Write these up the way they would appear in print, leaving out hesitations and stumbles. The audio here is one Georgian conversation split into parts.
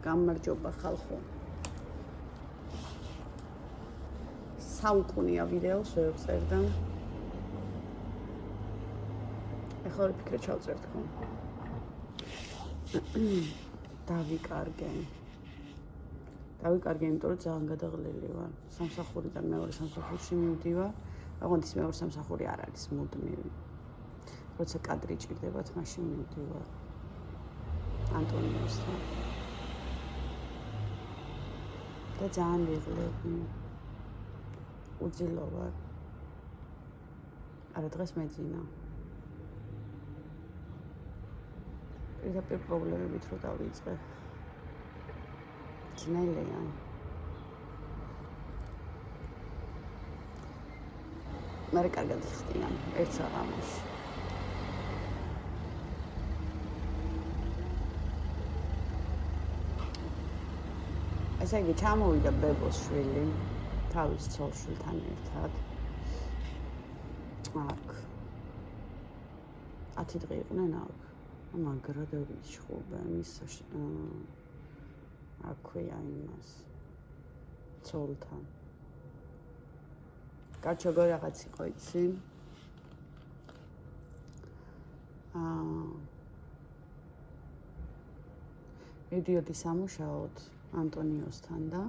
გამარჯობა ხალხო. საუკუნეა ვიდეოს ვერ ვწერდა. ეხლა ორი ფიქრე ჩავწერთ ხო. დავიკარგე, იმიტომ რომ ძალიან გადაღლილი ვარ. სამსახურიდან მეორე სამსახურში მივდივარ. აღონდის მეორე სამსახური არ არის მუდმივი. როცა კადრი ჭირდებათ, მაშინ მივდივარ. ანტონიოსთან. და ძალიან ვიღლები. უძილო ვარ. არა დღეს მეძინა. პირდაპირ პრობლემებით რო დავიწყე. ძნელია. მე კარგად ხტიან ერთ საღამოში. ესე იგი ჩამოვიდა ბებოს შვილი თავის ცოლ-შვილთან ერთად. აქ 10 დღე იყვნენ აქ. მაგრად ვიჩხუბე მის აქვეა იმას ცოლთან. გაჩოგო რაღაც იყო იცი. მივდიოდი სამუშაოდ ანტონიოსთან და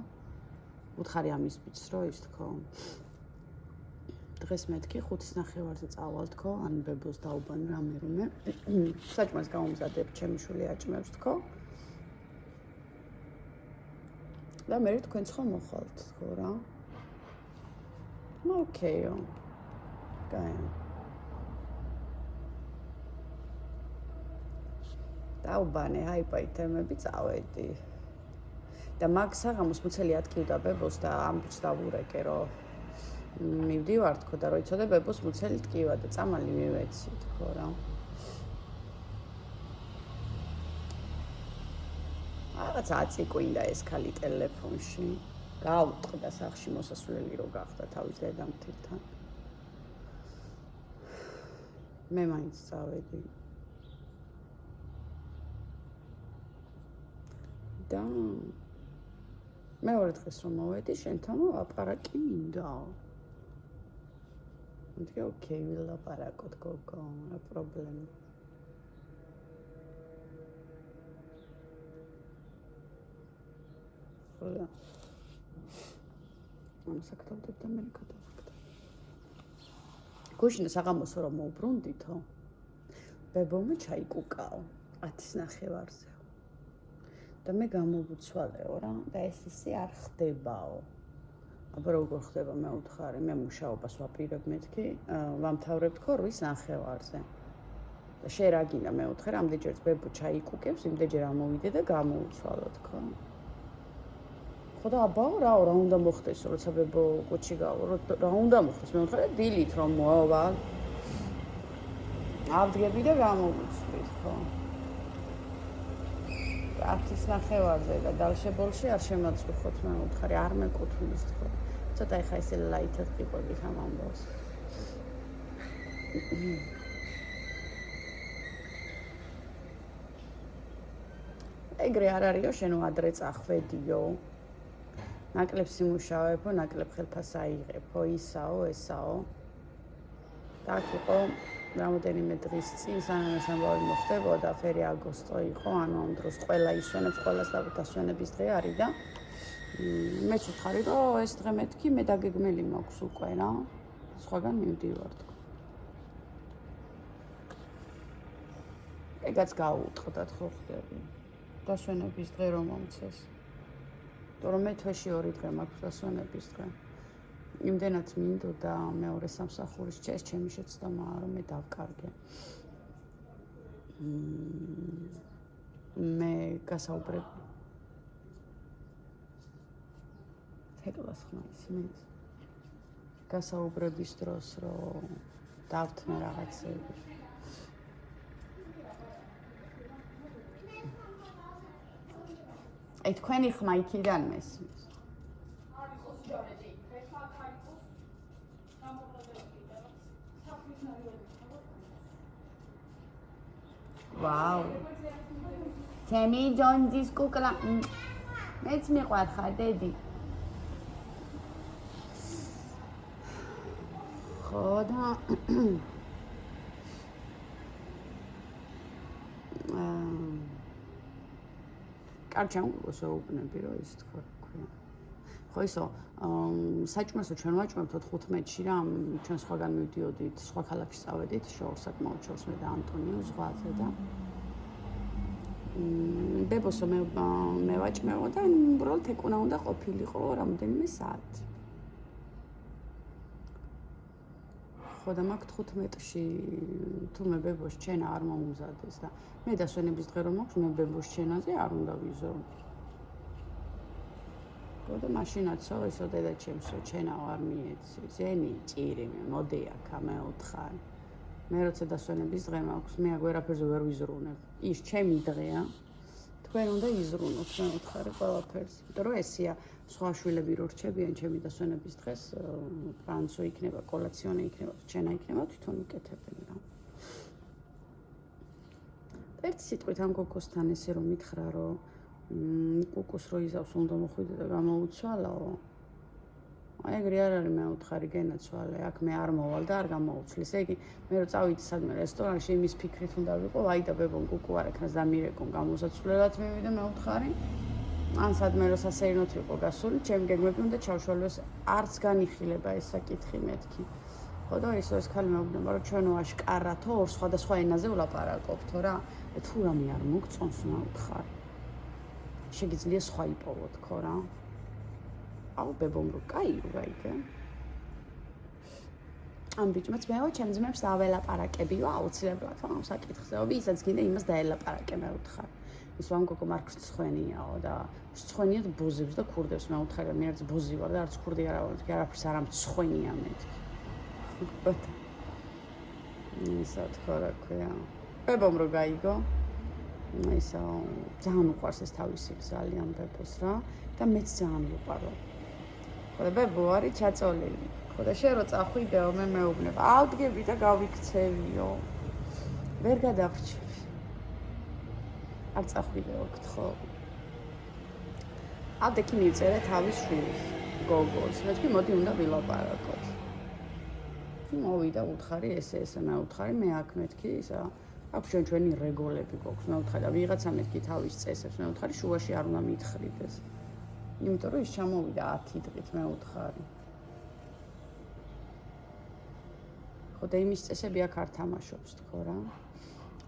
უთხარი ამის ბიჭს რო ის თქო. დღეს მეთქი 5:30-ზე წავალ თქო, ან ბებოს დაუბან რამე. საჭმელს გამომზადებ, ჩემი შვილი აჭმევს თქო. და მე თქვენ ხო მოხვალთ თქო რა. ოკეიო. კაი. დაუბანე, ჰაიპაი თემები წავედი. და მაგ საღამოს მუცელი ატკივდა ბებოს და ამბობს დავურეკე რომ მივდივარ თქო და რო იცოდე ბებოს მუცელი ტკივა და წამალი მივეცი თქო რა. რაღაც აწიკვინდა ეს ქალი ტელეფონში. გაუტყდა სახში მოსასვლელი რო გახდა თავის დედამთილთან. მე მაინც წავედი. და მეორე დღეს რომ მოვედი შენთან აპარაკი მინდა. მეთქე ოკეი ვილაპარაკოთ გოგო, რა პრობლემა. ხოლო ამ საკუთავდებ და მე გადავხდა. გუშინო საღამოსო რომ მოვბრუნდითო, ბებომი ჩაიკუკაო 10:30-ზე. და მე გამოვუცვალეო რა და ეს ისე არ ხდებაო. აბა როგორ ხდება მე უთხარი, მე მუშაობას ვაპირებ მეთქი, ვამთავრებ თქო 8:30-ზე. და შე რა გინდა მე უთხე რამდენჯერს ბებო ჩაიკუკებს, იმდენჯერ ამოვიდე და გამოვუცვალო თქო. ხო და აბაო რა უნდა მოხდეს, როცა ბებო კუჩი გავა, რა უნდა მოხდეს, მე უთხარი დილით რომ მოვალ. ავდგები და გამოვუცვლი თქო. 10:30-ზე და დავშებოლში არ შემაწუხოთ მე უთხარი არ მეკუთვნის თქო. ცოტა ეხა ისე ლაითად ყიყვებით ამ ამბავს. ეგრე არ არისო შენო ადრე წახვედიო. ნაკლებ სიმუშავეო, ნაკლებ ხელფას აიღებო, ისაო, ესაო. და აქ იყო რამოდენიმე დღის წინ სანამ ეს ამბავი მოხდებოდა, ფერი აგვისტო იყო, ანუ ამ დროს ყველა ისვენებს, ყველას დასვენების დღე არის და მეც ვთხარი, რომ ეს დღე მეთქი მე დაგეგმელი მაქვს უკვე რა. სხვაგან მივდივარ თქო. ეგაც გაუუტყდათ ხო ხდები. დასვენების დღე რომ მომცეს. თორემ მე თვეში 2 დღე მაქვს დასვენების დღე. იმდენად მინდოდა მეორე სამსახურის ჩემი შეცდომა რომ მე დავკარგე. მე გასაუბრებ თეკლას ხმაის მის გასაუბრების დროს რომ დავთმე რაღაცები. აი თქვენი ხმა იქიდან მესმის. ვაუ. ჩემი ჯონჯის კუკლა. მეც მიყვარ ხარ, დედი. ხო და კარჩამ გოსაუბრები რომ ის თქვა ქვია. ხო ისო საჭმელს ჩვენ ვაჭმევთ 15-ში რა ჩვენ სხვაგან მივდიოდით სხვა ქალაქში წავედით შოუს საკმაოდ შორს მე და ანტონიო ზღვაზე და ბებოსო მე ვაჭმევო და უბრალოდ ეკუნა უნდა ყოფილიყო რამდენიმე საათი. ხო და მაგ 15-ში თუმე ბებოს ჩენა არ მომზადეს და მე დასვენების დღე რომ მაქვს მე ბებოს ჩენაზე არ უნდა ვიზო. ხო და მაშინაცო ესო დედაჩემსო ჩენა არ მიეცი. ზენი ჭირი მოდი აქა მე უთხარ. მე როცა დასვენების დღე მაქვს მე აქ ვერაფერზე ვერ ვიზრუნებ. ის ჩემი დღეა. თქვენ უნდა იზრუნოთ მე უთხარი ყველაფერს. იმიტომ რომ ესია სხვა შვილები რო რჩებიან ჩემი დასვენების დღეს ფრანცო იქნება, კოლაციონე იქნება, ჩენა იქნება, თვითონ იკეთებენ რა. ერთი სიტყვით ამ გოგოსთან ესე რომ მითხრა რომ კუკუს რო იზავს უნდა მოხვიდე და გამოუცვალაო. აი ეგრე არ არის მე უთხარი გენაცვალე, აქ მე არ მოვალ და არ გამოუცვლის. ეგ მე რო წავიდი სადმე რესტორანში იმის ფიქრით უნდა ვიყო, აი და ბებომ კუკუ არ ეკნას და მირეკონ გამოსაცვლელად მივიდა მე უთხარი. ან სადმე რო სასეირნოთ ვიყო გასული, ჩემი გეგმები უნდა ჩავშალოს, არც განიხილება ეს საკითხი მეთქი. ხო და ისო ეს ქალი მეუბნება რომ ჩვენო აშკარათო ორ სხვადასხვა ენაზე ვლაპარაკობთო რა. თუ რამე არ მოგწონს მე უთხარი. შეგიძლია სხვა იპოვო თქო რა. აუ ბებომ რო კაიო გაიგე. ამ ბიჭმაც მეო ჩემ ძმებს დაველაპარაკებიო აუცილებლად ამ საკითხზე. ვისაც გინდა იმას დაელაპარაკე მე უთხარ. ის ვამ გოგო მარკს ცხენიაო და ცხენიად ბოზებს და ქურდებს მე უთხარ მე არც ბოზი ვარ და არც ქურდი არა ვარ. არაფერს არ ამცხენია მეთქი. ისა თქო რა ქვია. ბებომ რო გაიგო. ისა ძალიან უყვარს ეს თავისი ძალიან ბებოს რა და მეც ძალიან ვიყვარო. ხო და ბებო არის ჩაწოლილი. ხო და შენ რო წახვიდეო მე მეუბნება. ავდგები და გავიქცევიო. ვერ გადავრჩები. არ წახვიდეო გთხოვ. ავდექი მივწერე თავის შვილს გოგოს. მეთქი მოდი უნდა ვილაპარაკოთ. მოვიდა უთხარი ესე მე უთხარი მე აქ მეთქი ისა აქვს ჩვენი რეგოლები გვაქვს მე უთხარი და ვიღაცა მეთქი თავის წესებს მე უთხარი შუაში არ უნდა მითხრიდეს. იმიტომ რომ ის ჩამოვიდა 10 დღით მე უთხარი. ხო და იმის წესები აქ არ თამაშობს თქო რა.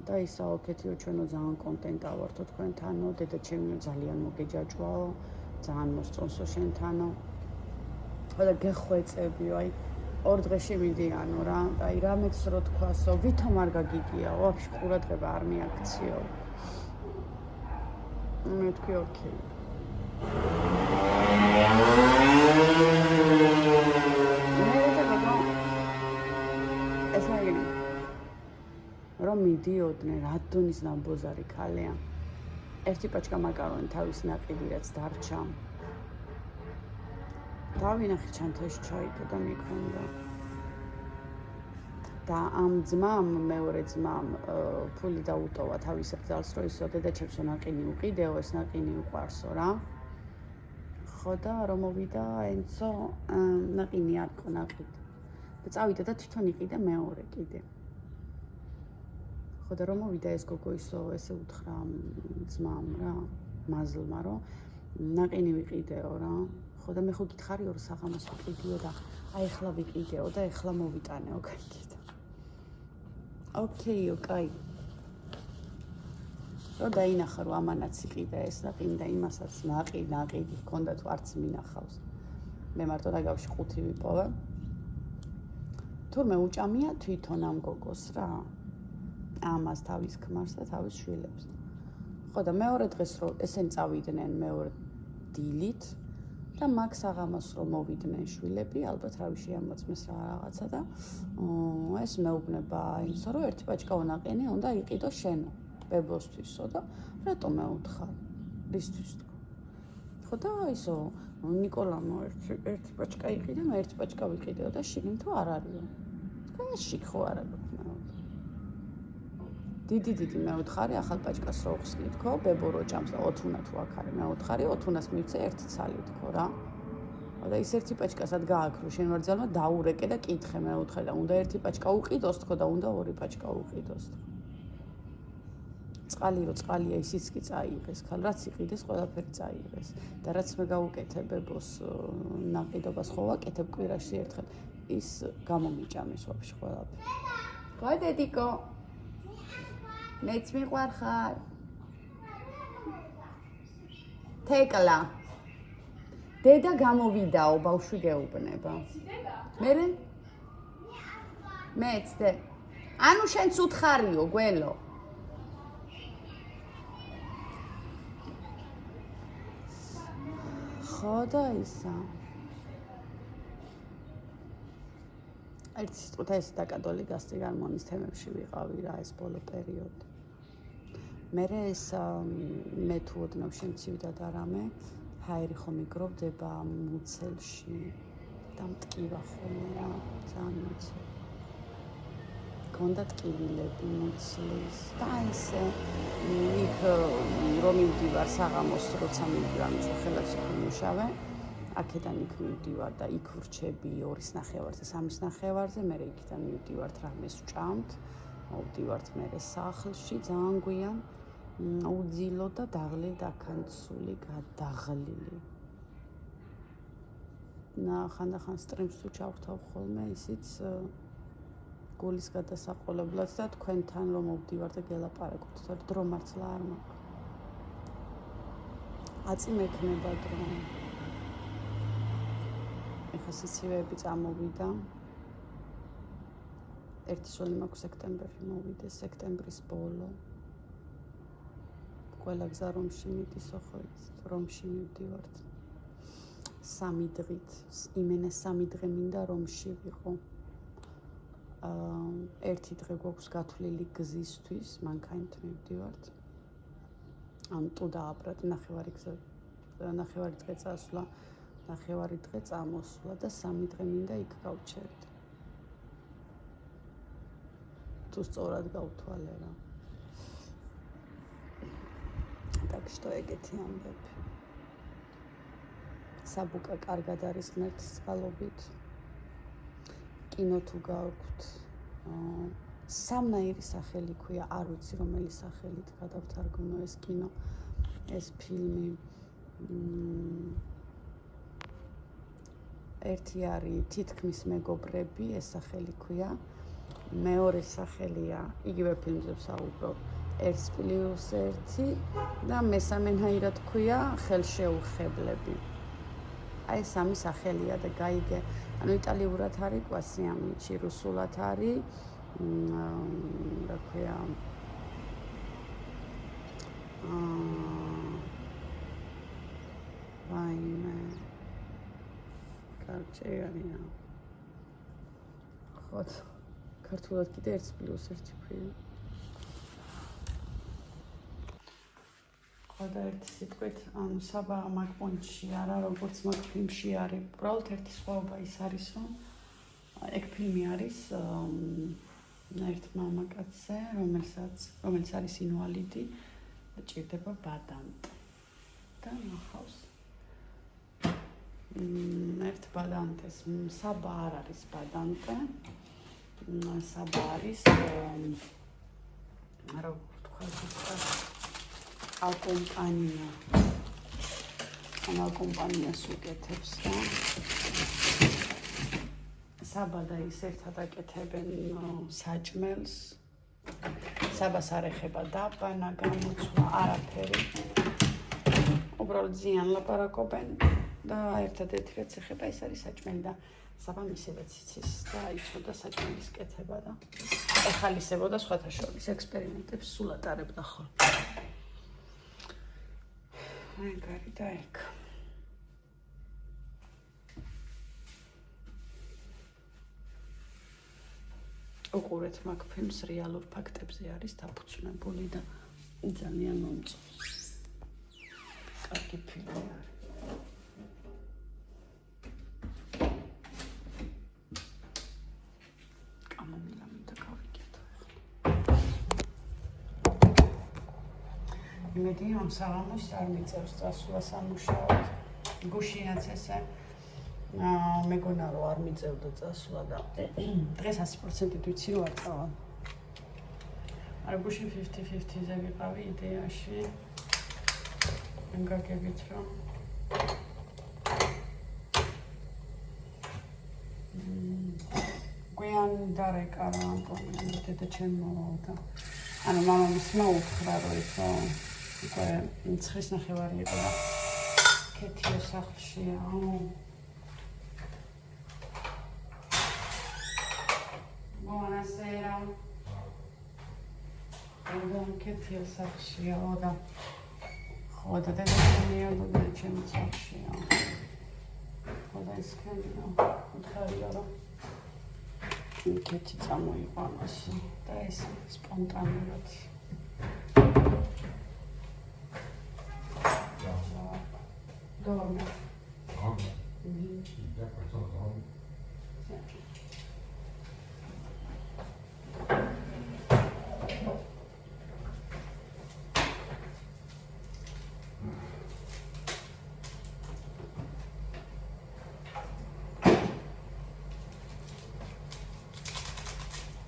და ისა ოკეთიო ჩვენო ძალიან კონტენტა ვართო თქვენთანო, დედაჩემი ძალიან მოგეჯაჭვაო, ძალიან მოსწონსო შენთანო. ხო და გეხვეწებიო, აი ორ დღეში მიდიანო რა, აი რამეც რო თქვასო, ვითომ არ გაგიგიაო, ვაფშე ყურადღება არ მიაქციო. მე თქვი ოკეი. რომ მიდიოდნენ რადონის ნამბოზარი ქალია. ერთი პაჭკა მაკარონი თავის ნაყიდი რაც დარჩა. დავინახე ჩანთაში ჩაიდო და მიქონდა. და ამ ძმამ, მეორე ძმამ ფული დაუტოვა თავის ბრძალს, რომ ისო დედაჩემსო ნაყინი უყიდეო, ეს ნაყინი უყვარსო რა. ხო და რომ მოვიდა ენცო ნაყინი არ იყო ნაყიდი. და წავიდა და თვითონ იყიდა მეორე კიდე. ხო და რომ მოვიდა ეს გოგო ისო ესე უთხრა ძმამ რა, მაზლმა რომ ნაყინი ვიყიდეო რა. ხო და მე ხო გითხარი რომ საღამოს ვიყიდიო და აი ახლა ვიყიდეო და ახლა მოვიტანეო გაიგეთ. ოკეი, ოკეი. რომ დაინახა რომ ამანაც იყიდა ეს ნაყინი და იმასაც ნაყიდი ჰქონდა თუ არც მინახავს. მე მარტო დაგავში 5 ვიპოვე. თურმე უჭამია თვითონ ამ გოგოს რა. ამას თავის ქმარს და თავის შვილებს. ხო და მეორე დღეს რომ ესენი წავიდნენ მეორე დილით და მაგ საღამოს რომ მოვიდნენ შვილები, ალბათ რავი შეამოწმეს რა რაღაცა და ეს მეუბნება იმსო რომ ერთი პაჭკა ნაყინი უნდა იყიდო შენო ბებოსთვისო და რატომ მეუთხარ? რისთვის თქო? ხო და ისო ნიკოლამო ერთი პაჭკა იყიდა, მე ერთი პაჭკა ვიყიდეო და შიგნით თუ არ არისო. თქვენ შიგ ხო არა გქნა. დიდი მეუთხარი ახალ პაჭკას რო ხსნი თქო, ბებო რო ჭამს და 20 თუ აქ არის მეუთხარი, 20-ს მივცე ერთი ცალი თქო რა. და ის ერთი პაჭკასად გააქრო შენ ვარ ძალმა დაურეკე და კითხე მეუთხე და უნდა ერთი პაჭკა უყიდოს თქო და უნდა ორი პაჭკა უყიდოს თქო. წყალი რო წყალია ისიც კი წაიღეს, ხალ რაც იყიდეს ყველაფერი წაიღეს და რაც მე გავუკეთე ბებოს ნაყიდობას ხო ვაკეთებ კვირაში ერთხელ ის გამომიჭამეს ვაფშე ყველაფერი. ხო დედიკო მეც მიყვარხარ. თეკლა. დედა გამოვიდაო, ბავშვი გეუბნება. მერე? მეც დე. ანუ შენც უთხარიო, გველო. ხო და ისა. ერთი სიტყვით ეს დაკადოლი გასწი გარმონის თემებში ვიყავი რა ეს ბოლო პერიოდი. მერე ეს მე თუ ოდნავ შემცივდა და რამე ჰაერი ხომ იგროვდება მუცელში და მტკივა ხოლმე რა ძალიან მუცელი. გონდა ტკივილები მუცლის და ესე იქ რომ მივდივარ საღამოს როცა მივდივარ ხელაც ვიმუშავე აქედან იქ მივდივარ და იქ ვრჩები 2:30-ზე 3:30-ზე მე იქიდან მივდივართ რამეს ვჭამთ მოვდივართ მე სახლში ძალიან გვიან უძილო და დაღლილი დაქანცული გადაღლილი ხანდახან სტრიმს თუ ჩავხთავ ხოლმე ისიც გულის გადასაყოლებლად და თქვენთან რომ მოვდივარ და გელაპარაკობთ და დრო მართლა არ მაქვს აწი მექნება დრო ეხა სიცივეები წამოვიდა ერთი სული მაქვს სექტემბერში მოვიდეს სექტემბრის ბოლო ყველა გზა რომში მიდის ხო რომში მივდივართ 3 დღით იმენა 3 დღე მინდა რომში ვიყო ერთი დღე გვაქვს გათვლილი გზისთვის მანქანით მივდივართ ან თუ დააბრად ნახევარი დღე წასვლა ნახევარი დღე წამოსვლა და 3 დღე მინდა იქ გავჩერდ თუ სწორად გავთვალე რა так что ეგეთი ამბები საბუკა კარგად არის ღმერთის წყალობით კინო თუ გაქვთ სამნაირი სახელი ქვია არ ვიცი რომელი სახელით გადავთარგმნო ეს კინო ეს ფილმი ერთი არის თითქმის მეგობრები ეს სახელი ქვია მეორე სახელია იგივე ფილმზე ვსაუბრობ 1+1 და მესამენაირად ქვია ხელშეუხებლები აი სამი სახელია და გაიგე ანუ იტალიურად არის კვასიამიჩი რუსულად არის რა ქვია ვაიმე კარჩე არიან ხო ქართულად კიდე 1+1 ქვია ხო და ერთი სიტყვით ანუ საბა მაგ პონჩი არა როგორც მაგ ფილმში არის უბრალოდ ერთი სხვაობა ის არის რომ ეგ ფილმი არის ერთ მამაკაცზე რომელიც არის ინვალიდი და ჭირდება ბადანტი და ნახავს ერთ ბადანტეს საბა არ არის ბადანტე საბა არის რა ვთქვა აკომპანია ან აკომპანიას უკეთებს და საბა და ის ერთად აკეთებენ საჭმელს საბას არ ეხება დაბანა გამოცვლა არაფერი უბრალოდ ზიან ლაპარაკობენ და ერთადერთი რაც ეხება ის არის საჭმელი და საბამ ისედაც იცის და იცოდა საჭმელის კეთება და ეხალისებოდა სხვათა შორის ექსპერიმენტებს სულ ატარებდა ხოლმე მაგარი და ეგ უყურეთ მაგ ფილმს რეალურ ფაქტებზე არის დაფუძნებული და ძალიან მომწონს კარგი ფილმი არის კამომილა მინდა გავიკეთო იმედი ამ საღამოს არ მიწევს წასვლა სამუშაოდ. გუშინაც ესე მეგონა რომ არ მიწევდა წასვლა და დღეს 100%-ით ვიცი რომ არ წავა. არა გუშინ 50-50-ზე ვიყავი იდეაში. მგაგებით რომ გვიან დარეკა რა ამპონი დედა ჩემ მოვალდა. ანუ მამამისმა უთხრა რომ ისო უკვე ცხრის ნახევარი იყო და ქეთიო სახლშია. Buonasera. Buon ქეთიო სახლშია და ხო და დედამია და ჩემი სახლშია. ხო და ის ქენია უთხარია რომ ქეთი წამოიყვანოს და ეს სპონტანურად. Dorme. Dorme? Da persona dorme?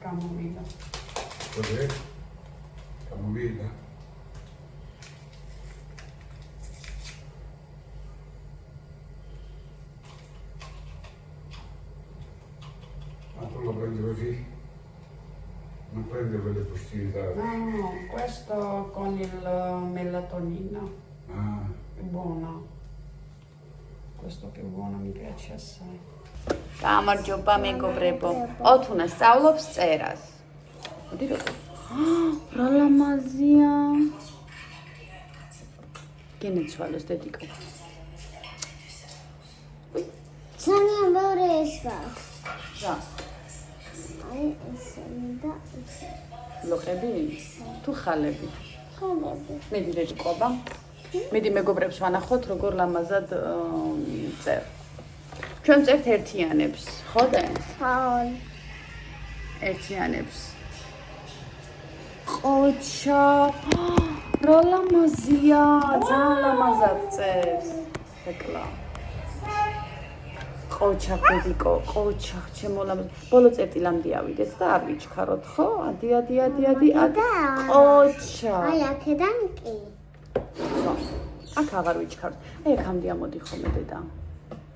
Camomilla. Cos'è? Camomilla? Ma tu lo prendi così? Non prende quelle bustine? No, questo con il melatonina. Ah. È buona. Questo più buono mi piace assai. გამარჯობა მეგობრებო. ოთუნა სწავლობს წერას. მოდი რა. რა ლამაზია. გენეცვალოს დედიკო. Sonia Boresva. რა. აი ესე და ესე. ლოყები? თუ ხალები? ხალები. მედი დედიკობა. მედი მეგობრებს ვანახოთ როგორ ლამაზად წერ. ჩვენ წერთ ერთიანებს, ხო და? ხო. ერთიანებს. ყოჩა. რა ლამაზია, ძალიან ლამაზად წერს. ეკლა. ყოჩა დედიკო, ყოჩა, ჩემო ლამაზ. ბოლო წერტილამდე ავიდეთ და არ ვიჩქაროთ, ხო? ადი. ყოჩა. აი აქედან კი. ხო. აქ აღარ ვიჩქაროთ. აი აქამდე ამოდი ხოლმე დედა.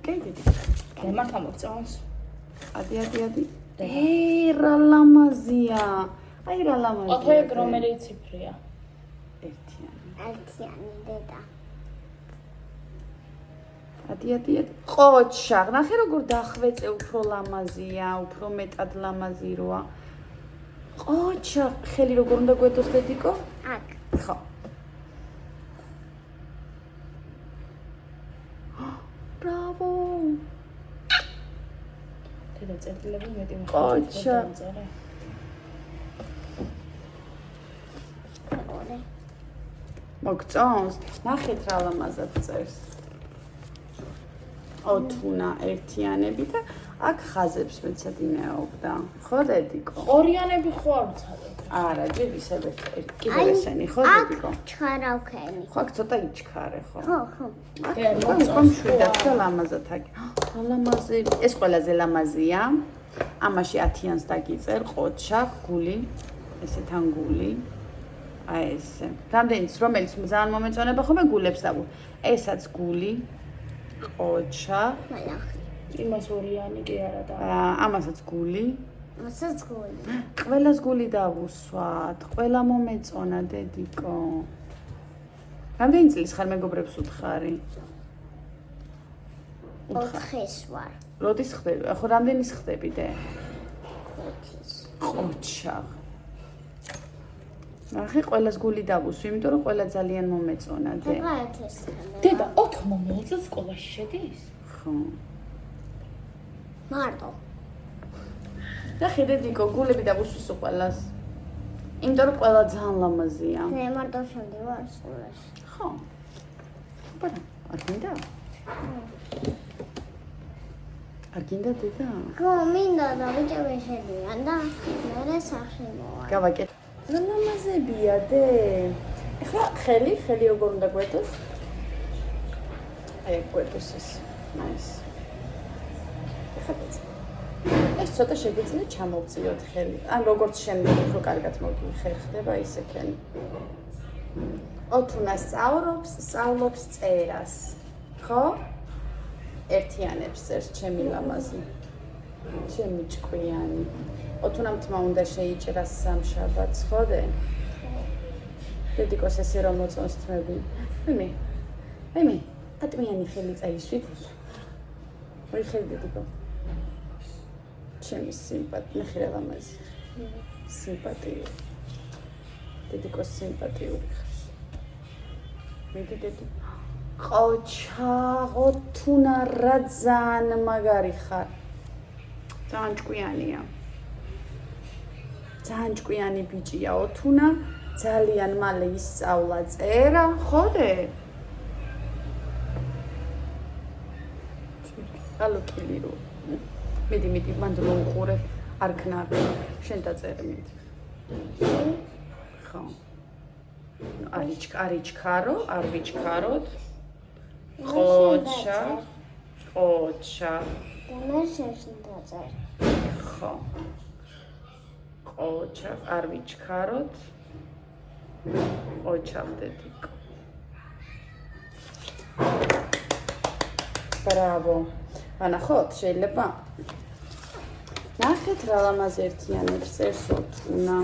კი დედი. გემართა მოგწონს. ადი. რა ლამაზია. აი რა ლამაზია. ოთოე რომელი ციფრია? ერთიანი. ერთიანი დედა. ადი. ყოჩა, ნახე როგორ დახვეწე უფრო ლამაზია, უფრო მეტად ლამაზი როა. ყოჩა, ხელი როგორ უნდა გვედოს დედიკო? აქ. ხო. ბრავო. დედა წერტილები მეტი ყოჩა. ორი. მოგწონს? ნახეთ რა ლამაზად წერს. ოთუნა ერთიანები და აქ ხაზებს მეცადინეობდა. ხო დედიკო? ორიანები ხო არ ვცადებ? არა, ჯერ ისევ კიდევ ესენი, ხო დედიკო? აქ ჩქარავქენი. ხო, აქ ცოტა იჩქარე, ხო? ხო. მოგწონს შვიდად და ლამაზად აქ. რა ლამაზი, ეს ყველაზე ლამაზია. ამაში 10-იანს დაგიწერ, ყოჩა, გული, ესეთან გული. აი ესე. რამდენიც რომელიც ძალიან მომეწონება ხოლმე გულებს დავუ. ესაც გული, ყოჩა, მალახი. იმას ორიანი კი არა და ამასაც გული. მასაც გული. ყველას გული დავუსვათ, ყველა მომეწონა დედიკო. რამდენი წლის ხარ მეგობრებს უთხარი? 4-ის ვარ. როდის ხდები? ხო, რამდენის ხდები დე? 5-ის. ყოჩა. ნახე, ყველას გული დავუსვი, იმიტომ რომ ყველა ძალიან მომეწონა დე. გაეთეს. დედა 4 მომეულწო სკოლაში შედის? ხო. მარტო. ნახე დედიკო, გულები დავუსვის ყველას. იმიტომ რომ ყველა ძალიან ლამაზია. მე მარტო შევდივარ სკოლაში. ხო. ბარა, არ გინდა? არ გინდა დედა? ხო, მინდა და ბიჭები შედიან და მე სახში მოვა. გავაკეთე. რა ლამაზებია დე? ეხლა ხელი როგორ უნდა გვეტოს? აი გვეტოს ეს. ეს. ეხლა ეს ცოტა შეგვიძლია ჩამოვწიოთ ხელი. ან როგორც შემდეგ უფრო კარგად მოგიხერხდება ისეთენი. ოთუნა სწავლობს წერას. ხო? ერთიანებს წერს ჩემი ლამაზი. ჩემი ჭკვიანი. ოთუნამ თმა უნდა შეიჭრას სამშაბათს, ხოდე? დედიკოს ესე რომ მოწონს თმები. მე. ატმიანი ხელი წაისვით. ორი ხელი დედიკო. ჩემი სიმპათი, ნახე ლამაზი. სიმპათიური. დედიკოს სიმპათიური. მიდი დედი. ყოჩა, ოთუნა რა ძალიან მაგარი ხარ. ძალიან ჭკვიანია. ძალიან ჭკვიანი ბიჭია ოთუნა, ძალიან მალე ისწავლა წერა, ხოდე? ალო კილირო. მიდი, მანდ რო უყურებ, არ ქნარი. შენ დაწერე მიდი. ხო. არიჩქარო, არ ვიჩქაროთ. ყოჩა. მე შეშინდაწერე. ხო. ყოჩა, არ ვიჩქაროთ. ყოჩამდედი. ბრავო. ანახოთ, შეიძლება. ნახეთ რა ლამაზი ერთიანებს წერს ოთუნა.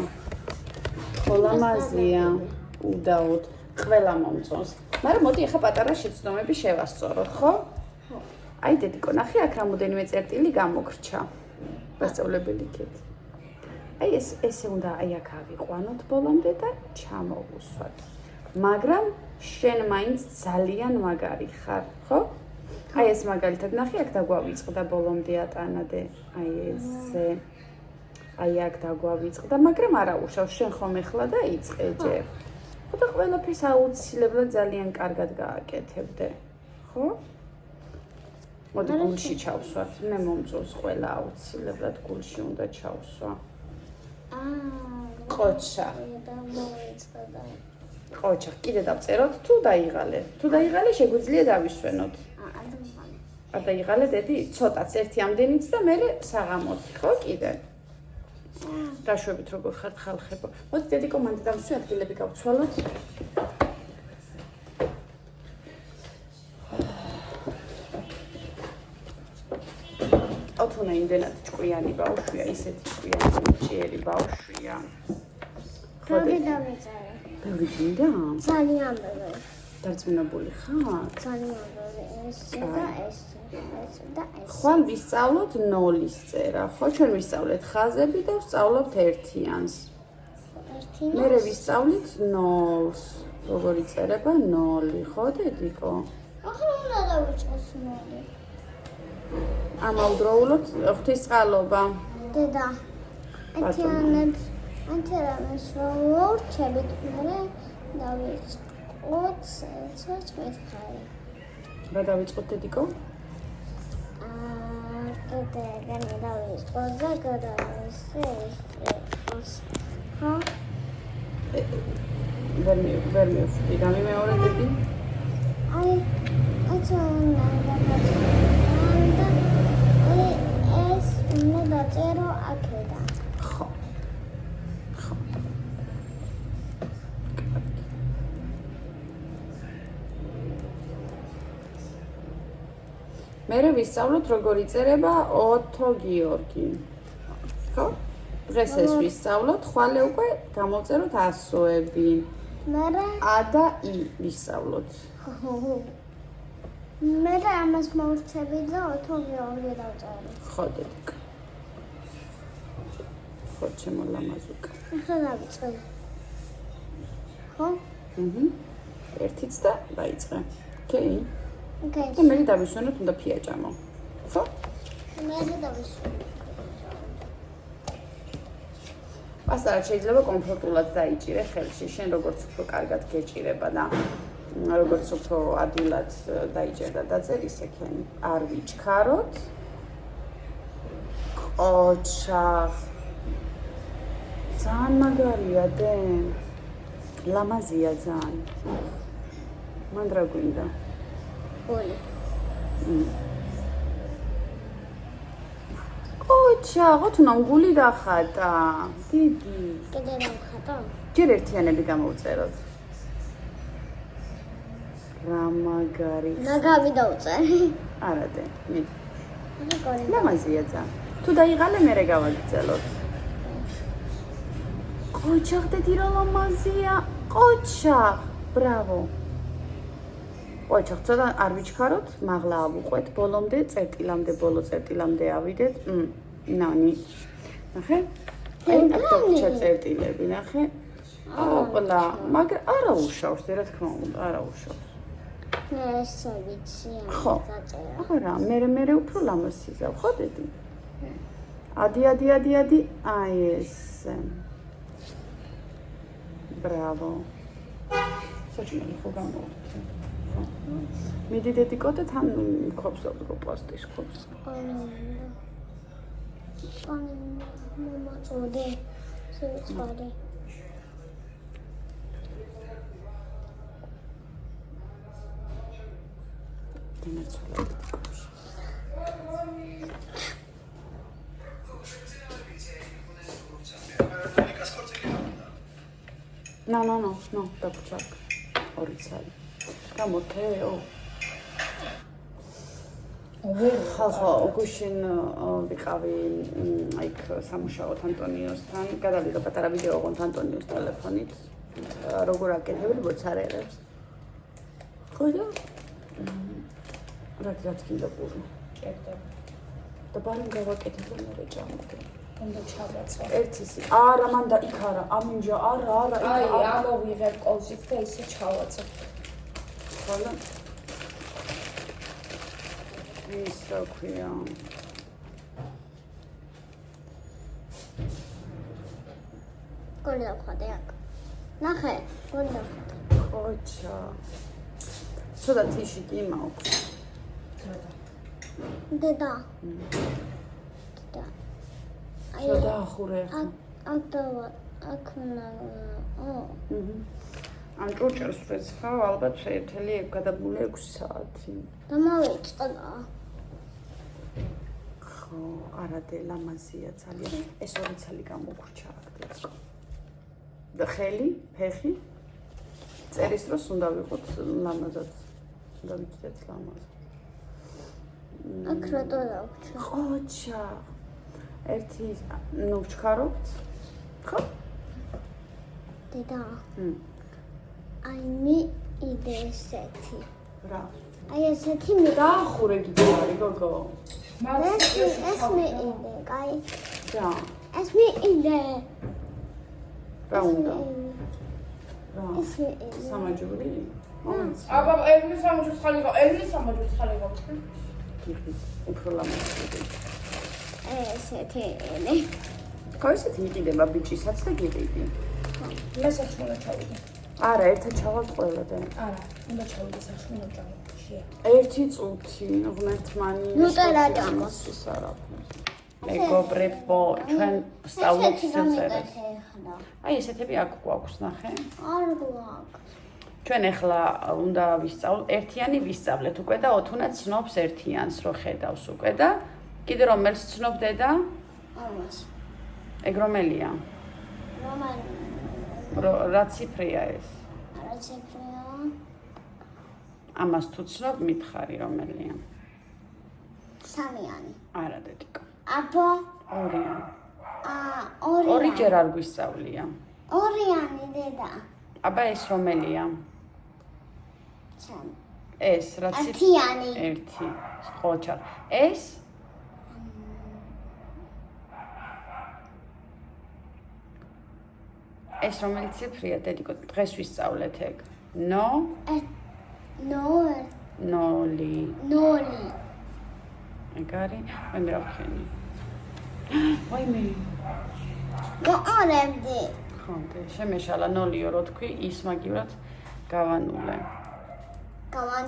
ხო ლამაზია. უდაოდ. ყველა მომწონს. მაგრამ მოდი ახლა პატარა შეცდომები შევასწოროთ, ხო? ხო. აი დედიკო, ნახე აქ რამოდენიმე წერტილი გამოგრჩა. დასწავლებელი იქეთ. აი ესე უნდა აი აქ ავიყვანოთ ბოლომდე და ჩამოვუსვათ. მაგრამ შენ მაინც ძალიან მაგარი ხარ, ხო? აი ეს მაგალითად ნახე აქ დაგვავიწყდა ბოლომდე ატანადე. აი ესე. აი აქ დაგვავიწყდა, მაგრამ არა უშავს შენ ხომ ეხლა დაიწყე ჯერ. ხო და ყველაფერს აუცილებლად ძალიან კარგად გააკეთებდე. ხო? მოდი გულში ჩავსვათ. მე მომწონს ყველა აუცილებლად გულში უნდა ჩავსვა. ყოჩა. ყოჩა, კიდე დავწეროთ თუ დაიღალე. თუ დაიღალე შეგვიძლია დავისვენოთ. არ დაიღალე დედი, ცოტაც ერთი ამდენიც და მე საღამოთ, ხო კიდე? დაშვებით როგორ ხართ ხალხებო. მოდი დედიკო, მანდ დავისვი ადგილები გავცვალოთ. ოთუნა იმდენად ჭკვიანი ბავშვია, ისეთი ჭკვიანი ჭიერი ბავშვია. ხოდი დავიწერე. ბევრი გინდა? ძალიან ბევრი. დარწმუნებული ხარ? ძალიან ბევრი. ეს და ეს და ეს. ხვალ ვისწავლოთ 0-ის წერა, ხო? ჩვენ ვისწავლეთ ხაზები და ვსწავლობთ ერთიანს. მერე ვისწავლით 0-ს. როგორი წერება 0, ხო დედიკო? ახლა უნდა დავიწყოს 0. ამავდროულად ღვთისწყალობა. დედა. ერთიანებს ვორჩებით მერე დავიწყოთ ცოტა მეთქარი. რა დავიწყოთ დედიკო? Kita kan davviწყოთ და გადავისვენოთ. ხო? ვერ მივხვდი, გამიმეორებდი? აი, აჩვენა და ეს უნდა დაწერო აქედან. ხო. მერე ვისწავლოთ როგორ იწერება ოთო გიორგი. ხო? დღეს ეს ვისწავლოთ, ხვალე უკვე გამოვწეროთ ასოები. მერე ა და ი ვისწავლოთ. მერე ამას მოვრჩები და ოთო გიორგი დავწერე. ხო დედიკო. ხო ჩემო ლამაზუკა. ახლა დავიწყე. ხო? ერთიც და დაიწყე. ოკეი? ოკეი. და მე დავისვენოთ უნდა ფიაჭამო. ხო? მერე დავისვენე. პასტარა შეიძლება კომფორტულად დაიჭირე ხელში. შენ როგორც უფრო კარგად გეჭირება და როგორც უფრო ადვილად დაიჭერდა დაძერ ისეთენი. არ ვიჩქაროთ. ყოჩა. ძალიან მაგარია დე. ლამაზია ძალიან. მან რა გვინდა? გული. კოჩა, ღოთუნა გული დახატა. დიდი. კიდე რა ხატო? ჯერ ერთიანები გამოვწეროთ. რა მაგარი. ნაგავი დაუწერი. არადე, მი. გული. ლამაზია ძალიან. თუ დაიღალე მერე გავაგრძელოთ. კოჩა, ხდედი რა ლამაზია. კოჩა, ბრავო. კოჩა, ცოტა არ ვიჩქაროთ, მაღლა ავუყვეთ ბოლომდე, წერტილამდე, ბოლო წერტილამდე ავიდეთ. ნანი. ნახე? აი, აქ წერტილები, ნახე? ოპლა, მაგრამ არა უშავს, რა თქმა უნდა, არა უშავს. ესე ვიცი, ხო. დაწერა. არა, მე უფრო ლამაზია, ხო დედი? ადი, აი ესე. ბრავო. საჭმელი ხო გამოვიდე. მიდი დედიკოდე თან ხობს რო პასტის ხობს. მამა წოდე. სულ დიმეცოლა. No, დაგჭაკ. ორი ცალი. გამოთეო. ხალხო, გუშინ ვიყავი აიქ სამუშაოთ ანტონიოსთან. გადავიდა პატარა ვიდეო ოღონდ ანტონიოს ტელეფონით. როგორ აკეთებდი ბოცარერებს. ხო და რა გინდა პური. ჭერდება. და ბარემ გავაკეთებ მე ჭამდი. უნდა ჩავაცვა. ერთისი. არა, მან და იქ არა. ამინჯა, არა. აი, ამოვიღებ კოლზით და ისე ჩავაცებ. ხოლო ის რა ქვია. გული დავხატე აქ. ნახე, გული დავხატე. კოჩა. ცოტა თიში კი მაქვს. დედა. ცოტა ახურე. აქ დავა, აქ ან ჭურჭელს ვეცხავ, ალბათ შეერთელი გადაბმული 6 საათი. და მოვიწყდა. ხო, არადე ლამაზია ძალიან. ეს ორი ცალი გამოგვრჩა აქ დედკო. და ხელი, ფეხი წერის დროს უნდა ვიყოთ ლამაზად. უნდა ვიცდეთ ლამაზად. აქ რატო დავჭა? კოჩა. ერთი ვჩქარობთ. ხო? დედა. აი მე იდე ესეთი. რა? აი ესეთი მე დაახურე გიძარი გოგო. ეს მე იდე, კაი. რა? ეს მე იდე. რა უნდა? რა? ეს მე იდე. სამაჯური? აბა, ელვის სამაჯურს ხალიყო. კიხი, უფრო ლამაზია. ესეთი იდე. ხო, ესეთი იყიდება ბიჭისაც და გიყიდი. მე საჭმელა ჩავიდე. არა, ერთად ჩავალთ ყველა და. არა, უნდა ჩავიდე საჭმელა ჭამო. შეა. ერთი წუთი, ღმერთმანი. ნუტელა ჭამოს. ის არაფერს. მეგობრებო, ჩვენ სწავლობთ წერას. აი, ესეთები აქ გვაქვს, ნახე. არ გვაქვს. ჩვენ ახლა უნდა ვისწავლოთ, ერთიანი ვისწავლეთ უკვე და ოთუნა ცნობს ერთიანს, რო ხედავს უკვე და კიდე რომელს ცნობ დედა? ამას. ეგ რომელია? რა ციფრია ეს? რა ციფრია? ამას თუ ცნობ, მითხარი რომელია? სამიანი. არა დედიკო. აბა. ორია. ორი. ორი ჯერ არ გვისწავლია. ორიანი დედა. აბა ეს რომელია? სამი. ეს რა ციფრია? ერთიანი. ერთი. ხოჩა. ეს? ეს რომელი ციფრია დედიკო? დღეს ვისწავლეთ ეგ. ნო? ნოლი. ეგ არის? მე ვქენი. ვაიმე. მოყარებდი. ხო, შემეშალა ნოლიო რო თქვი, ის მაგივრად გავანულე.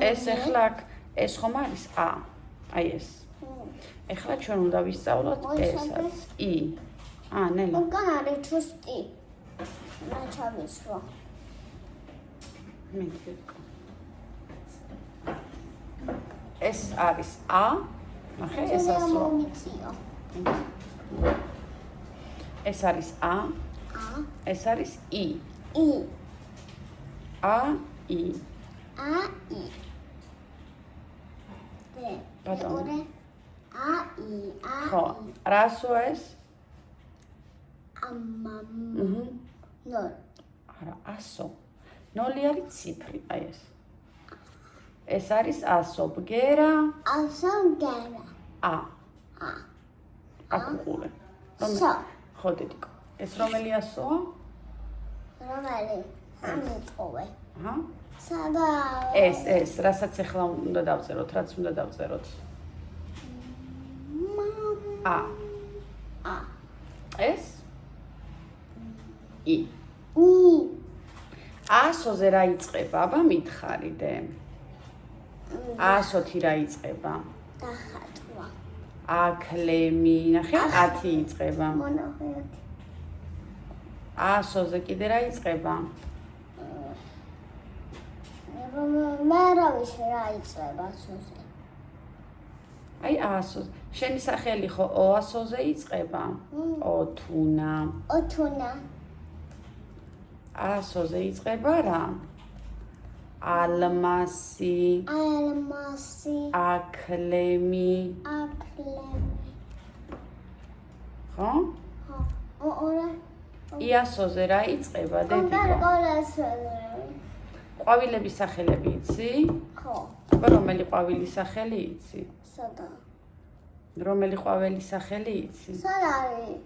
ეს ახლა აქ ეს ხომ არის ა? აი ეს. ახლა ჩვენ უნდა ვისწავლოთ ესაც. ი. ნელა. უკან არის ჩუსტი. რა ჩავისვა. მიდიდკო. ეს არის A. ნახე, ეს ძველი ასო. მომიციო. ეს არის A. ეს არის I. I. A, I. A, I. ბატონო. A, I. A, ხო, რასო ეს? Amam. No. არა, 100. 0 არის ციფრი, აი ეს. ეს არის 100 ბგერა Asangara. A. აქ უყურე. So. ხო, დედიკო. ეს რომელი 100-ა? რომელი? ამიტყოვე. აჰა. სადა? ეს, რასაც ახლა უნდა დავწეროთ, რაც უნდა დავწეროთ. A. A. ეს? I. I. 100-ზე რა იწყება? აბა მითხარიდე. 100-ი რა იწყება? დახატვა. აკლემი, ნახე, 10 იწყება. მონოხეთი. 100-ზე კიდე რა იწყება? მე რა ვიცი რა იწყება 100-ზე. აი 100. შენი სახელი ხო 200-ზე იწყება? ოთუნა. ოთუნა. 100-ზე იწყება რა? ალმასი. ალმასი. აკლემი. აკლემი. ხო? ხო. ორა. 100-ზე რა იწყება, დედიკო? კონკრეტულად. ყვავილების სახელები იცი? ხო. აბა რომელი ყვავილის სახელი იცი? სადა? რომელი ყვავილის სახელი იცი? სად არის?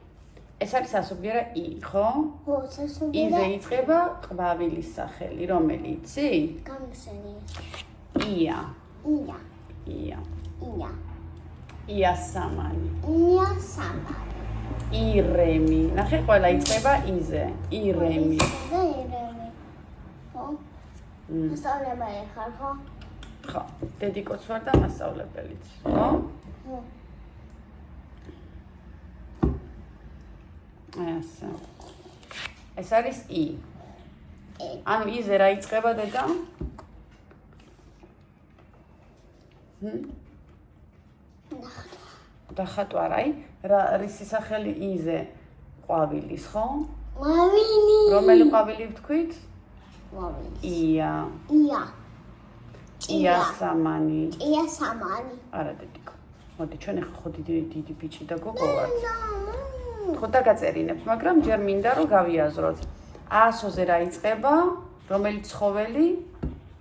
ეს არის ასობგერა I, ხო? ხო, სასურველი. I-ზე იწყება ყვავილის სახელი, რომელი იცი? გამხსენი. ია. ია. ია. ია. იასამანი. ია სამარი. ირემი. ნახე, ყველა იწყება I-ზე. ირემი. და ირემი. ხო? მასწავლებელი ხარ, ხო? ხო, დედიკოც ვარ და მასწავლებელიც, ხო? ხო. ასე. ეს არის I. ანუ I-ზე რა იწყება დედა? დახატვა რაი? რისი სახელი I-ზე? ყვავილის, ხო? ყვავილი. რომელი ყვავილი ვთქვით? ყვავილი. ია. ია. იასამანი. ია სამარი. არა დედიკო. მოდი ჩვენ ახლა ხო დიდი ბიჭი და გოგო ვართ. ხო დაგაწერინებთ, მაგრამ ჯერ მინდა რომ გავიაზროთ. 100-ზე რა იწყება? რომელი ცხოველი?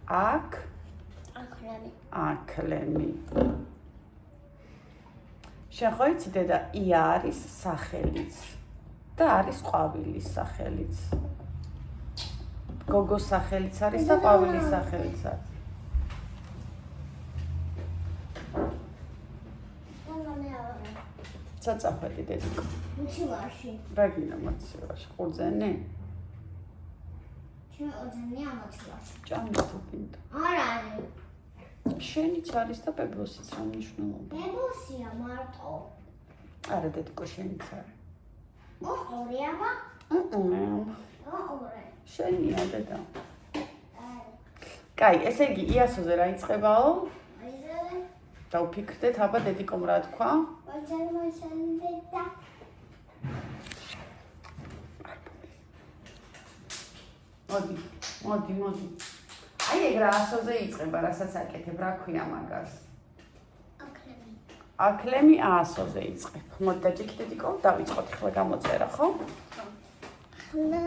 აკლემი. აკლემი. შენ ხო იცი დედა, ია არის სახელიც და არის ყვავილის სახელიც. გოგოს სახელიც არის და ყვავილის სახელიც არის. საწაფეთი დედიკო. მოცივაში. რა გინდა მოცივაში? ყურძენი? ჩვენ ოძენია მოცივაში. ჭამი თუ გინდა. არა არის. შენიც არის და პეპოსიც რა მნიშვნელობა? ბებოსია მარტო. არა დედიკო შენიც არის. ორი აბა? ორი. შენია დედა. კაი, ესე იგი იასოზე რა იწყებაო? აიზერე. დავფიქრდეთ, აბა დედიკომ რა თქვა? მოძალმოსანდედა. მოდი. აი ეგ რა 100-ზე იწყება, რასაც აკეთებ, რა ქვია მაგას? აკლემი. აკლემი 100-ზე იწყება. მოდი დაჭიქ დედიკო, დავიწყოთ ახლა გამოწერა, ხო? ხლა,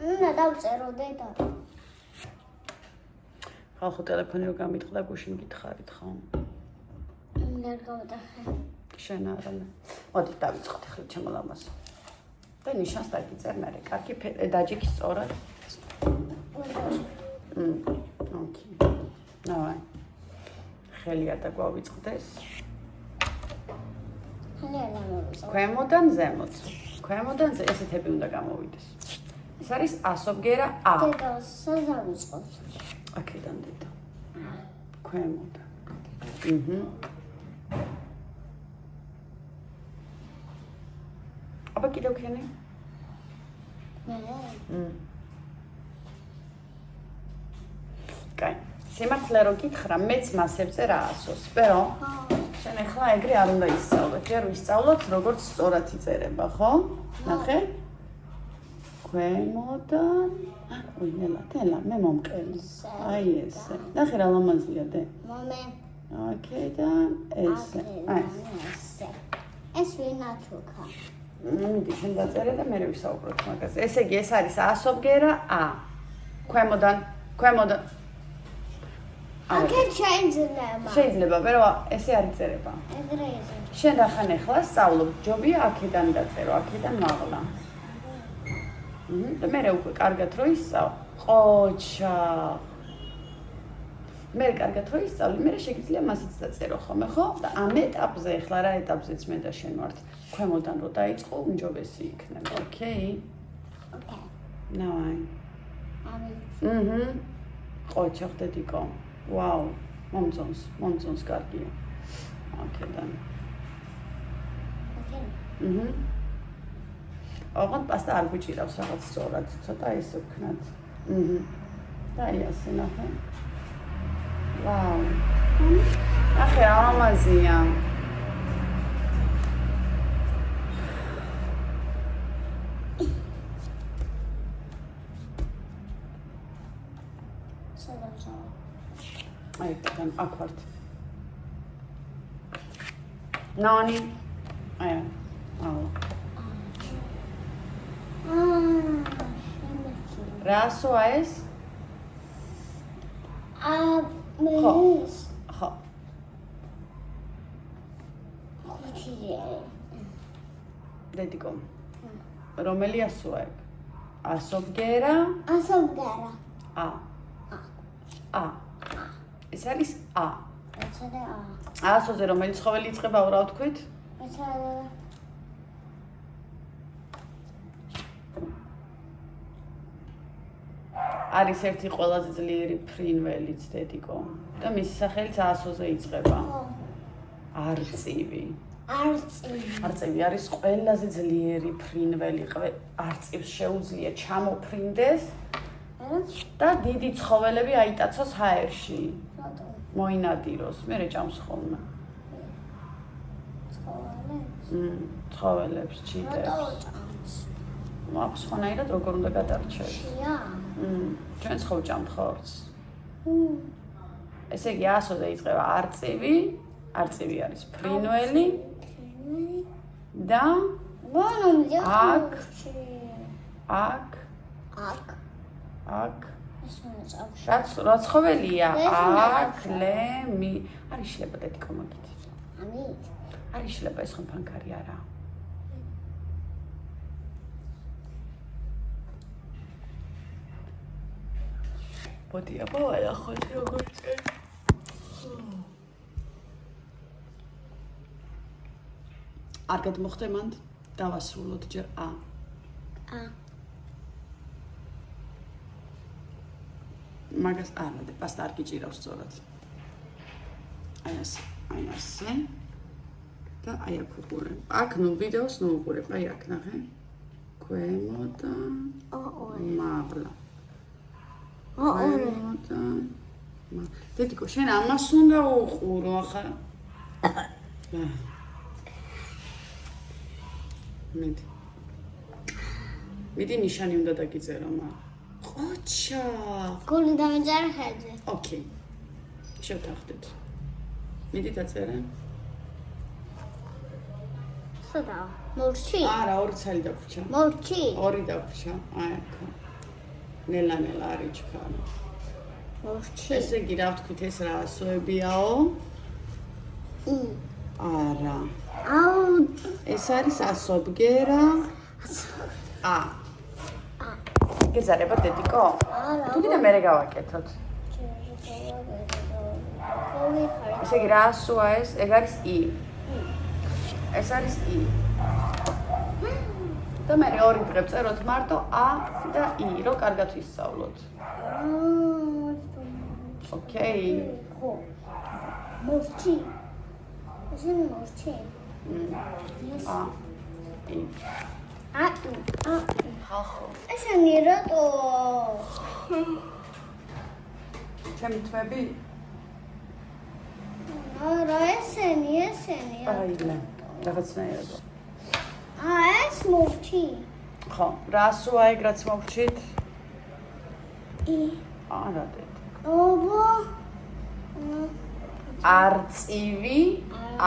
უნდა დავწერო დედა. ხალხო ტელეფონი რო გამიტყდა, გუშინ გითხარით, ხო? არ გავდახე. შენ არა მე. მოდი დავიწყოთ ახლა ჩემო ლამაზო. და ნიშანს დაგიწერ მე, კარგი დაჭიქი სწორად. ოკეი. ნაი. ხელია და გვავიწყდეს. ხალია გამოვიწყო. ქვემოდან ზემოთ. ქვემოდან ესეთები უნდა გამოვიდეს. ეს არის ასობგერა A. დედა, საზავიწყოს. აქედან დედა. ქვემოდან. აბა კიდევ ქენი? მე. სიმართლე რო გითხრა, მეც მასებზე რა ასოს. პერო? შენ ახლა ეგრე არ უნდა ისწავლოთ. ჯერ ვისწავლოთ, როგორც სწორად იწერება, ხო? ნახე? ქვემოდან. უი, ნელა, მე მომყელი. აი ესე. ნახე რა ლამაზია დე. მომე. აქედან ესე. აი. ეს ვინაჩუკა. მიდი, შენ დაწერე და მე ვისაუბროთ მაგაზე. ესე იგი, ეს არის ასობგერა A. ქვემოდან. აქეთ შეიძლება. შეიძლება, pero ესე არ იწერება. ეგრე ისე. შენ რახან ახლა სწავლობ, ჯობია აქედან დაწერო, აქედან მაღლა. და მე უკვე კარგად რო ისწავლ. ყოჩა. მე კარგად რო ისწავლი, მე შეგიძლია მასიც დაწერო ხოლმე, ხო? და ამ ეტაპზე ახლა რა ეტაპზეც მე და შენ ვართ. ქვემოდან რო დაიწყო, უმჯობესი იქნება, ოკეი? ოკეი. ნაი. ამი. ყოჩა ხდედიკო. ვაუ, მომწონს კარგია. აქედან. ოკეი. ოღონდ პასტა არ გვიჭირავს რაღაც სწორად, ცოტა ისე ვქნათ. და ისე ნახე. ვაუ. ახე რა ლამაზია. აი, თან აქ ვართ. ნანი. აი. აუ. რასოა ეს? მის. ხო. დედიკო. რომელი ასოა ეგ? ასობგერა? ასობგერა. A. ეს არის A. ეცადე A. ასოზე რომელი ცხოველი იწყება, რა ვთქვით? ეცადე არის ერთი ყველაზე ძლიერი ფრინველიც, დედიკო. და მისი სახელიც ასოზე იწყება. არწივი. არწივი არის ყველაზე ძლიერი ფრინველი. არწივს შეუძლია ჩამოფრინდეს და დიდი ცხოველები აიტაცოს ჰაერში. მოინადიროს, მე რეჭამს ხოლმე. ცხოველებს ჩიტებს. აქვს ხონაირად როგორ უნდა გადარჩეს? ჩვენც ხო ვჭამთ ხორცს. ესე იგი ასოზე იწყება არწივი არის ფრინველი და აქ რა ცხოველია? აქ ლემი. არ იშლება დედიკო მაგით. ამით. არ იშლება ეს ხომ ფანქარი არა. მოდი აბა ახლა როგორ წერ. არ გადმოხდემანდ დავასრულოთ ჯერ A. მაგას არა, პასტა არ გიჭირავს სწორად. აი ასე. და აი აქ უყურე. აქ ნუ ვიდეოს ნუ უყურებ, აი აქ ნახე. ქვემოდან. მაღლა. დედიკო, შენ ამას უნდა უყურო ახლა. მიდი ნიშანი უნდა დაგიწერო, ყოჩა. გული დამეწერე ხელზე. ოკეი. შევთანხმდით. მიდი დაწერე. სოდა, მორჩი? არა, ორი ცალი დაგვრჩა. მორჩი? ორი დაგვრჩა. აი აქ. ნელა არის ჩქარა. მორჩი. ესე იგი რა ვთქვით, ეს რა ასოებიაო? არა. ეს არის ასობგერა. გეზარება დედიკო? არა. თუ კიდე მერე გავაკეთოთ. ესე იგი რა ასოა ეს? ეგ არის I. ეს არის I. და მე ორი დღე წეროთ მარტო A და I, რომ კარგად ვისწავლოთ. ოკეი. ხო. მორჩი. ეს είναι მორჩი. ხალხო. ესენი რატო? ჩემი თმები? რა ესენი? აი, ნე, რაღაცნაირად. ეს მოვჩი. ხო, რასოა ეგ რაც მოვჩით? არა, დედა. ობო. არწივი,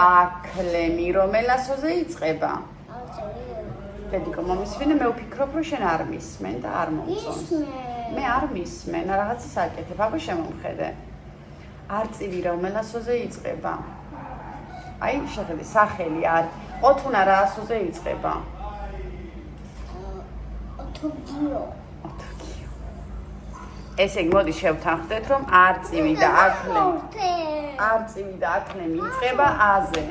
აკლემი, რომელ ასოზე იწყება? დედიკო, მომისმინე, მე ვფიქრობ, რომ შენ არ მისმენ და არ მომწონს. მე არ მისმენ, რაღაცას აკეთებ, აბა შემომხედე. არწივი, რომელ ასოზე იწყება? აი, შეხედე, სახელი არ. ოთუნა რა ასოზე იწყება? ოთოგიო. ესე იგი, მოდი შევთანხმდეთ, რომ არწივი და აკლემი იწყება აზე.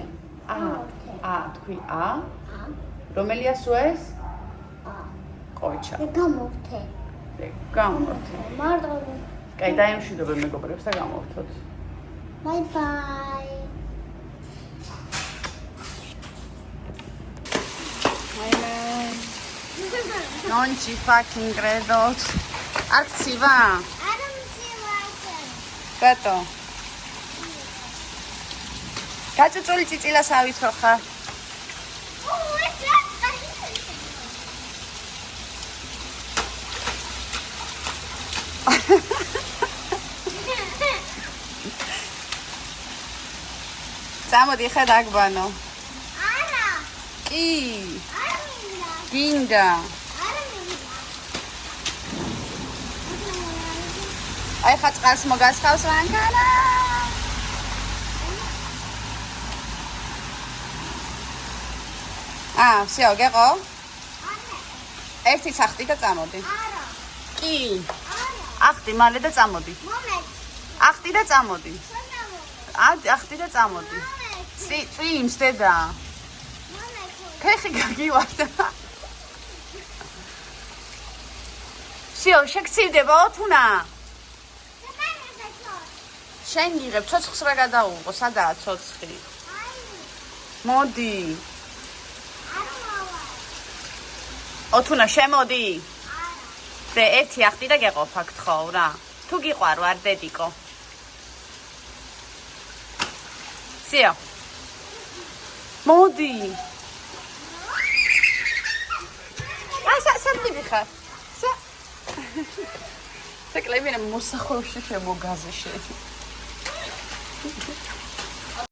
თქვი ა. რომელი ასოა ეს? ყოიჩა. გამოვთე. გამოვთე. მარტო. კაი, დაემშვიდობე მეგობრებს და გამოვთოთ. Bye bye. Non ci fucking credo. Arțiva. Gato. Gațuțul țițila s-a uitat roja. Ți-am odihat agbano. Ara. Ki. Ara. Ginda. Ai ხა წყალს მოგასხავს რანქანა. всё, გეყო? ერთი სახტი და წამოდი. არა. კი. არა. ახტი მალე და წამოდი. მომეც. ახტი და წამოდი. ახტი და წამოდი. წვიმს დედა. ფეხი გაგივარდა. всё, შეგცივდება ოთუნა. შენ გიღებ ცოცხს რა გადაუღო, სადაა ცოცხი? მოდი. ოთუნა შემოდი. და ერთი ახტი და გეყოფ აქ ხო რა. თუ გიყვარ ვარ დედიკო. всё. მოდი. სამი ხარ. საკლები მოსახოვში შემოგაზეშე.